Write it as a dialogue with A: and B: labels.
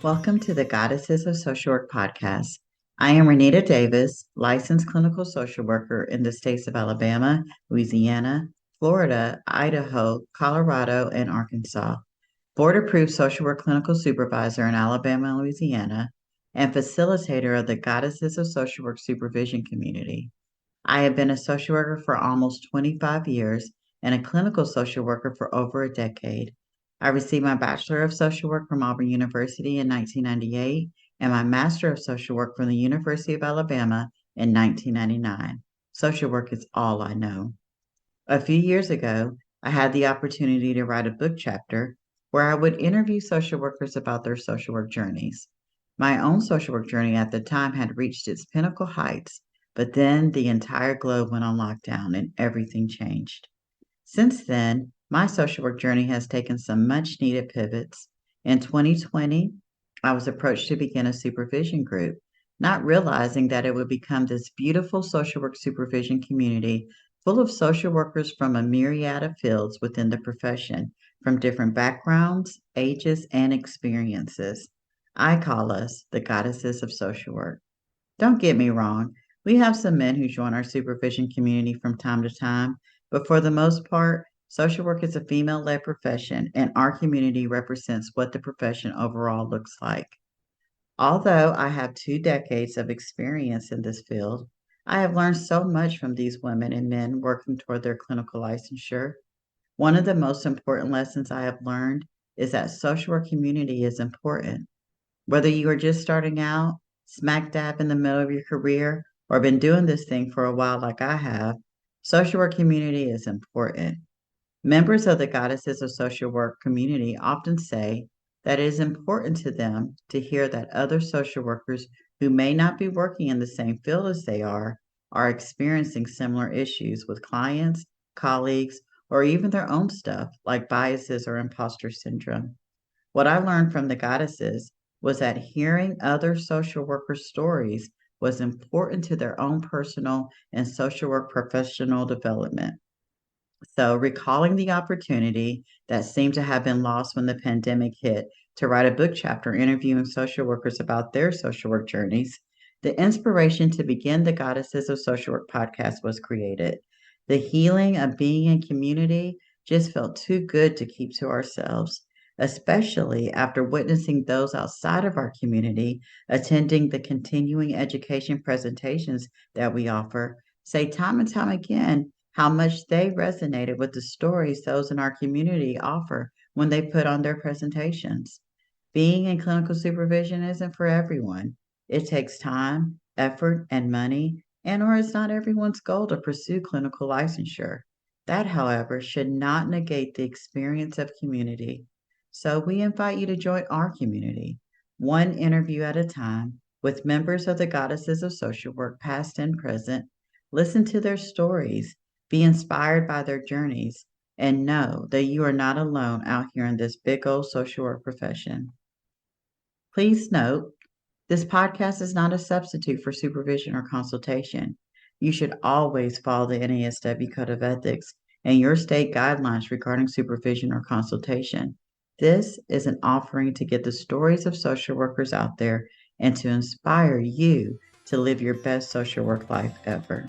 A: Welcome to the Goddesses of Social Work podcast. I am Renita Davis, licensed clinical social worker in the states of Alabama, Louisiana, Florida, Idaho, Colorado, and Arkansas, board-approved social work clinical supervisor in Alabama and Louisiana, and facilitator of the Goddesses of Social Work Supervision community. I have been a social worker for almost 25 years and a clinical social worker for over a decade. I received my Bachelor of Social Work from Auburn University in 1998 and my Master of Social Work from the University of Alabama in 1999. Social work is all I know. A few years ago, I had the opportunity to write a book chapter where I would interview social workers about their social work journeys. My own social work journey at the time had reached its pinnacle heights, but then the entire globe went on lockdown and everything changed. Since then, my social work journey has taken some much needed pivots. In 2020, I was approached to begin a supervision group, not realizing that it would become this beautiful social work supervision community full of social workers from a myriad of fields within the profession, from different backgrounds, ages, and experiences. I call us the Goddesses of Social Work. Don't get me wrong, we have some men who join our supervision community from time to time, but for the most part, social work is a female led profession, and our community represents what the profession overall looks like. Although I have 2 decades of experience in this field, I have learned so much from these women and men working toward their clinical licensure. One of the most important lessons I have learned is that social work community is important. Whether you are just starting out, smack dab in the middle of your career, or been doing this thing for a while like I have, social work community is important. Members of the Goddesses of Social Work community often say that it is important to them to hear that other social workers who may not be working in the same field as they are experiencing similar issues with clients, colleagues, or even their own stuff like biases or imposter syndrome. What I learned from the Goddesses was that hearing other social workers' stories was important to their own personal and social work professional development. So, recalling the opportunity that seemed to have been lost when the pandemic hit to write a book chapter interviewing social workers about their social work journeys, the inspiration to begin the Goddesses of Social Work podcast was created. The healing of being in community just felt too good to keep to ourselves, especially after witnessing those outside of our community attending the continuing education presentations that we offer say time and time again how much they resonated with the stories those in our community offer when they put on their presentations. Being in clinical supervision isn't for everyone. It takes time, effort, and money, and or it's not everyone's goal to pursue clinical licensure. That, however, should not negate the experience of community. So we invite you to join our community, one interview at a time, with members of the Goddesses of Social Work, past and present. Listen to their stories, be inspired by their journeys, and know that you are not alone out here in this big old social work profession. Please note, this podcast is not a substitute for supervision or consultation. You should always follow the NASW Code of Ethics and your state guidelines regarding supervision or consultation. This is an offering to get the stories of social workers out there and to inspire you to live your best social work life ever.